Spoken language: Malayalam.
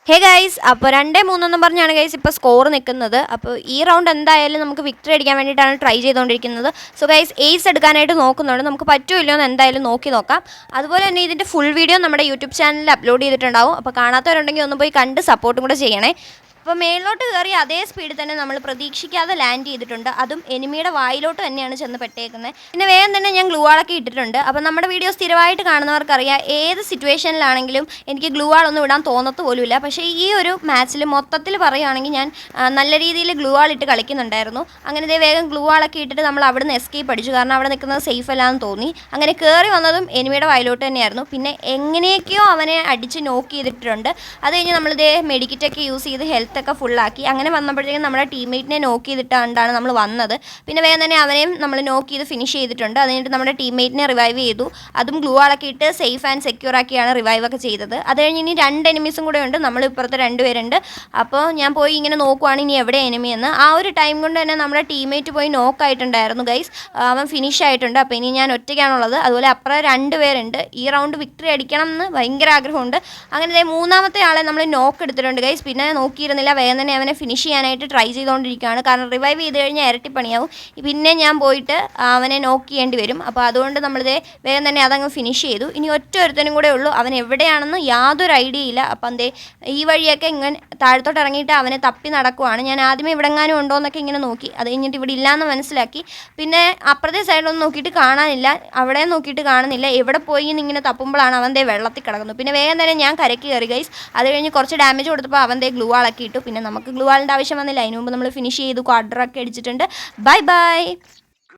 ഹേ ഗൈസ്, അപ്പോൾ 2-3 പറഞ്ഞാണ് ഗൈസ് ഇപ്പോൾ സ്കോർ നിൽക്കുന്നത്. അപ്പോൾ ഈ റൗണ്ട് എന്തായാലും നമുക്ക് വിക്ടറി അടിക്കാൻ വേണ്ടിയിട്ടാണ് ട്രൈ ചെയ്തുകൊണ്ടിരിക്കുന്നത്. സോ ഗൈസ്, എയ്സ് എടുക്കാനായിട്ട് നോക്കുന്നുണ്ട്. നമുക്ക് പറ്റുമല്ലോ എന്ന് എന്തായാലും നോക്കാം. അതുപോലെ തന്നെ ഇതിൻ്റെ ഫുൾ വീഡിയോ നമ്മുടെ യൂട്യൂബ് ചാനലിൽ അപ്ലോഡ് ചെയ്തിട്ടുണ്ടാവും. അപ്പോൾ കാണാത്തവരുണ്ടെങ്കിൽ ഒന്ന് പോയി കണ്ട് സപ്പോർട്ടും കൂടെ ചെയ്യണേ. അപ്പോൾ മേളിലോട്ട് കയറി അതേ സ്പീഡിൽ തന്നെ നമ്മൾ പ്രതീക്ഷിക്കാതെ ലാൻഡ് ചെയ്തിട്ടുണ്ട്. അതും എനിമിയുടെ വായിലോട്ട് തന്നെയാണ് ചെന്ന് പെട്ടേക്കുന്നത്. പിന്നെ വേഗം തന്നെ ഞാൻ ഗ്ലൂ വാളൊക്കെ ഇട്ടിട്ടുണ്ട്. അപ്പോൾ നമ്മുടെ വീഡിയോ സ്ഥിരമായിട്ട് കാണുന്നവർക്കറിയാം, ഏത് സിറ്റുവേഷനിലാണെങ്കിലും എനിക്ക് ഗ്ലൂ വാളൊന്നും ഇടാൻ തോന്നത്ത് പോലുമില്ല. പക്ഷേ ഈ ഒരു മാച്ചിൽ മൊത്തത്തിൽ പറയുകയാണെങ്കിൽ ഞാൻ നല്ല രീതിയിൽ ഗ്ലൂ വാൾ ഇട്ട് കളിക്കുന്നുണ്ടായിരുന്നു. അങ്ങനെ ഇതേ വേഗം ഗ്ലൂ വാളൊക്കെ ഇട്ടിട്ട് നമ്മൾ അവിടെ നിന്ന് എസ്കേപ്പ് അടിച്ചു. കാരണം അവിടെ നിൽക്കുന്നത് സേഫ് അല്ലാന്ന് തോന്നി. അങ്ങനെ കയറി വന്നതും എനിമിയുടെ വായിലോട്ട് തന്നെയായിരുന്നു. പിന്നെ എങ്ങനെയൊക്കെയോ അവനെ അടിച്ച് നോക്ക് ചെയ്തിട്ടുണ്ട്. അത് കഴിഞ്ഞ് നമ്മളിതേ മെഡിക്കറ്റൊക്കെ യൂസ് ചെയ്ത് ഹെൽത്ത് ഒക്കെ ഫുള്ളാക്കി. അങ്ങനെ വന്നപ്പോഴത്തേക്കും നമ്മുടെ ടീംമേറ്റിനെ നോക്ക് ചെയ്തിട്ടാണ് നമ്മൾ വന്നത്. പിന്നെ വേഗം തന്നെ അവനെയും നമ്മൾ നോക്ക് ചെയ്ത് ഫിനിഷ് ചെയ്തിട്ടുണ്ട്. അത് കഴിഞ്ഞിട്ട് നമ്മുടെ ടീംമേറ്റിനെ റിവൈവ് ചെയ്തു. അതും ഗ്ലൂ വാളൊക്കെ ഇട്ട് സേഫ് ആൻഡ് സെക്യൂർ ആക്കിയാണ് റിവൈവ് ഒക്കെ ചെയ്തത്. അത് കഴിഞ്ഞ് ഇനി 2 എനിമീസും കൂടെ ഉണ്ട്. നമ്മൾ ഇപ്പുറത്ത് 2 പേരുണ്ട്. അപ്പോൾ ഞാൻ പോയി ഇങ്ങനെ നോക്കുവാണ് ഇനി എവിടെ എനിമി എന്ന്. ആ ഒരു ടൈം കൊണ്ട് തന്നെ നമ്മുടെ ടീംമേറ്റ് പോയി നോക്കായിട്ടുണ്ടായിരുന്നു ഗൈസ്. അവൻ ഫിനിഷ് ആയിട്ടുണ്ട്. അപ്പോൾ ഇനി ഞാൻ ഒറ്റയ്ക്കാണുള്ളത്. അതുപോലെ അപ്പുറം 2 പേരുണ്ട്. ഈ റൗണ്ട് വിക്ടറി അടിക്കണം എന്ന് ഭയങ്കര ആഗ്രഹമുണ്ട്. അങ്ങനെ 3-മത്തെ ആളെ നമ്മൾ നോക്ക് എടുത്തിട്ടുണ്ട് ഗൈസ്. പിന്നെ നോക്കിയിരുന്നില്ല, വേഗം തന്നെ അവനെ ഫിനിഷ് ചെയ്യാനായിട്ട് ട്രൈ ചെയ്തുകൊണ്ടിരിക്കുകയാണ്. കാരണം റിവൈവ് ചെയ്ത് കഴിഞ്ഞാൽ ഇരട്ടിപ്പണിയാവും. പിന്നെ ഞാൻ പോയിട്ട് അവനെ നോക്ക് ചെയ്യേണ്ടി വരും. അപ്പോൾ അതുകൊണ്ട് നമ്മളിതേ വേഗം തന്നെ അതങ്ങ് ഫിനിഷ് ചെയ്തു. ഇനി ഒരുത്തനും കൂടെ ഉള്ളൂ. അവൻ എവിടെയാണെന്ന് യാതൊരു ഐഡിയ ഇല്ല. അപ്പം ഈ വഴിയൊക്കെ ഇങ്ങനെ താഴത്തോട്ട് ഇറങ്ങിയിട്ട് അവനെ തപ്പി നടക്കുവാണ്. ഞാൻ ആദ്യമേ ഇവിടെങ്ങാനും ഉണ്ടോ എന്നൊക്കെ ഇങ്ങനെ നോക്കി. അത് കഴിഞ്ഞിട്ട് ഇവിടെ ഇല്ലയെന്ന് മനസ്സിലാക്കി. പിന്നെ അപ്പുറത്തെ സൈഡിലൊന്നും നോക്കിയിട്ട് കാണാനില്ല, അവിടെ നോക്കിയിട്ട് കാണുന്നില്ല. എവിടെ പോയി എന്നിങ്ങനെ തപ്പുമ്പോഴാണ് അവൻ്റെ വെള്ളത്തിൽ കിടക്കുന്നത്. പിന്നെ വേഗം തന്നെ ഞാൻ കരയ്ക്ക് കയറി ഗൈസ്. അത് കഴിഞ്ഞ് കുറച്ച് ഡാമേജ് കൊടുത്തപ്പോൾ അവൻ്റെ ഗ്ലൂ വാളൊക്കെ ഇട്ടു. പിന്നെ നമുക്ക് ഗ്ലൂ വാളിൻ്റെ ആവശ്യം വന്നില്ല. അതിന് മുമ്പ് നമ്മൾ ഫിനിഷ് ചെയ്തു. ക്വാർട്ടറൊക്കെ അടിച്ചിട്ടുണ്ട്. Bye bye.